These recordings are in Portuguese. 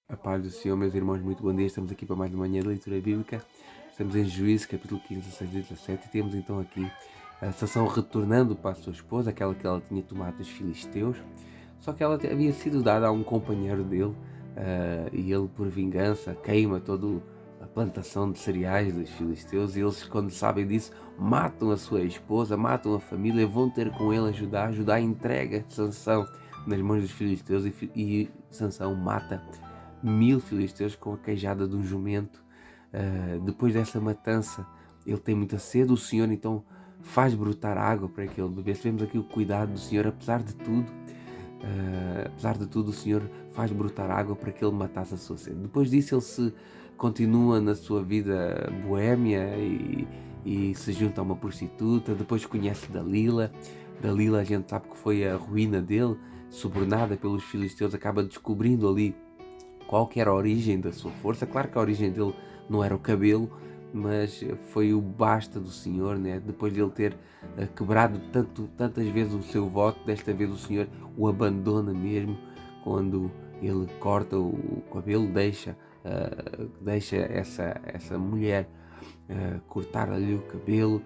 A paz do Senhor, meus irmãos, muito bom dia. Estamos aqui para mais uma manhã de leitura bíblica. Estamos em Juízes, capítulo 15, 16 e 17. E temos então aqui a Sansão retornando para a sua esposa, aquela que ela tinha tomado dos filisteus. Só que ela havia sido dada a um companheiro dele, e ele, por vingança, queima toda a plantação de cereais dos filisteus. E eles, quando sabem disso, matam a sua esposa, matam a família, vão ter com ele ajudar. Judá entrega Sansão nas mãos dos filisteus e Sansão mata 1000 filisteus com a queijada de um jumento. Depois dessa matança, ele tem muita sede. O Senhor então faz brotar água para que ele bebesse. Vemos aqui o cuidado do Senhor, apesar de tudo, o Senhor faz brotar água para que ele matasse a sua sede. Depois disso, ele se continua na sua vida boémia e se junta a uma prostituta. Depois conhece Dalila. Dalila, a gente sabe que foi a ruína dele, subornada pelos filisteus. Acaba descobrindo ali qual que era a origem da sua força. Claro que a origem dele não era o cabelo, mas foi o basta do Senhor, né? Depois de ele ter quebrado tantas vezes o seu voto, desta vez o Senhor o abandona mesmo, quando ele corta o cabelo, deixa essa mulher cortar-lhe o cabelo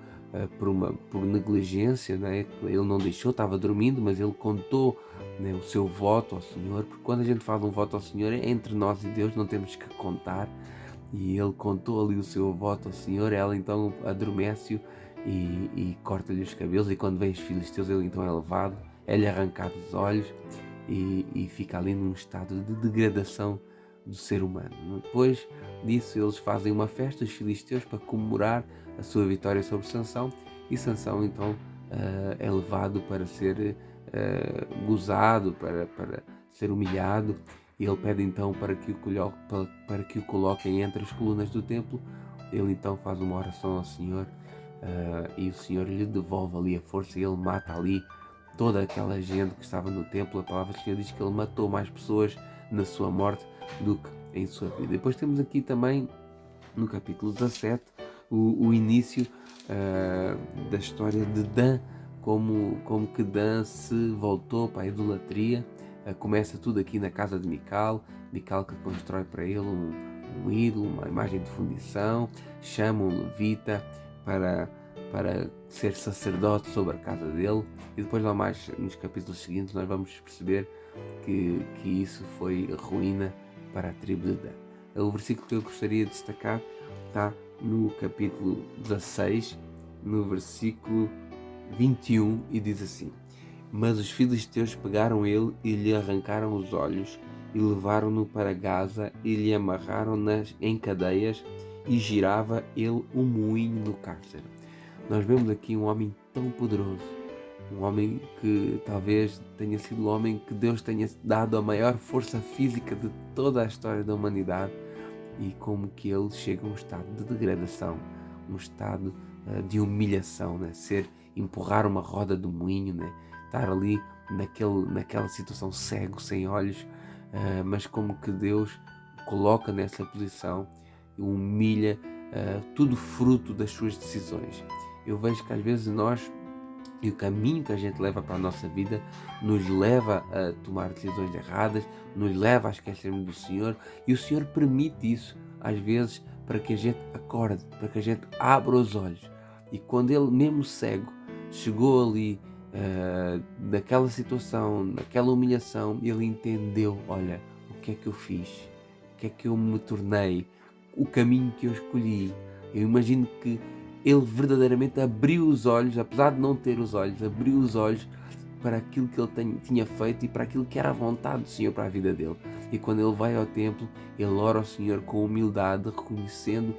por negligência, né? Ele não deixou, estava dormindo, mas ele contou, né, o seu voto ao Senhor, porque quando a gente faz um voto ao Senhor é entre nós e Deus, não temos que contar. E ele contou ali o seu voto ao Senhor. Ela então adormece-o e corta-lhe os cabelos, e quando vem os filisteus ele então é levado, é-lhe arrancado os olhos e fica ali num estado de degradação do ser humano. Depois disso eles fazem uma festa, os filisteus, para comemorar a sua vitória sobre Sansão, e Sansão então é levado para ser gozado, para ser humilhado. E ele pede então para que o coloquem entre as colunas do templo. Ele então faz uma oração ao Senhor, e o Senhor lhe devolve ali a força, e ele mata ali toda aquela gente que estava no templo. A palavra do Senhor diz que ele matou mais pessoas na sua morte do que em sua vida. Depois temos aqui também, no capítulo 17, o início da história de Dan, como que Dan se voltou para a idolatria. Começa tudo aqui na casa de Mical que constrói para ele um ídolo, uma imagem de fundição, chama um levita para ser sacerdote sobre a casa dele, e depois lá mais nos capítulos seguintes nós vamos perceber que isso foi ruína para a tribo de Dan. O versículo que eu gostaria de destacar está no capítulo 16, no versículo 21, e diz assim: Mas os filisteus pegaram ele e lhe arrancaram os olhos, e levaram-no para Gaza, e lhe amarraram em cadeias, e girava ele um moinho no cárcere. Nós vemos aqui um homem tão poderoso, um homem que talvez tenha sido o homem que Deus tenha dado a maior força física de toda a história da humanidade, e como que ele chega a um estado de degradação, um estado de humilhação, né? Empurrar uma roda do moinho, né? Estar ali naquela situação, cego, sem olhos, mas como que Deus coloca nessa posição e humilha, tudo fruto das suas decisões. Eu vejo que às vezes nós, e o caminho que a gente leva para a nossa vida, nos leva a tomar decisões erradas, nos leva a esquecermos do Senhor, e o Senhor permite isso às vezes para que a gente acorde, para que a gente abra os olhos. E quando ele, mesmo cego, chegou ali naquela situação, naquela humilhação, ele entendeu: olha, o que é que eu fiz, o que é que eu me tornei, o caminho que eu escolhi. Eu imagino que ele verdadeiramente abriu os olhos, apesar de não ter os olhos, abriu os olhos para aquilo que ele tinha feito e para aquilo que era a vontade do Senhor para a vida dele. E quando ele vai ao templo, ele ora ao Senhor com humildade, reconhecendo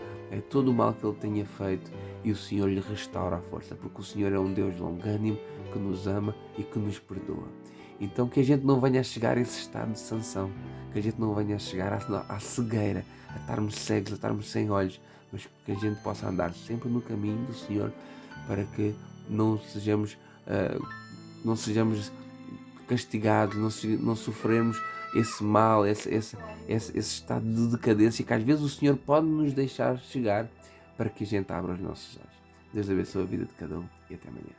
todo o mal que ele tinha feito, e o Senhor lhe restaura a força, porque o Senhor é um Deus longânimo, que nos ama e que nos perdoa. Então que a gente não venha a chegar a esse estado de Sansão, que a gente não venha a chegar à cegueira, a estarmos cegos, a estarmos sem olhos, mas que a gente possa andar sempre no caminho do Senhor, para que não sejamos castigados, não sofrermos esse mal, esse estado de decadência que às vezes o Senhor pode nos deixar chegar, para que a gente abra os nossos olhos. Deus abençoe a vida de cada um, e até amanhã.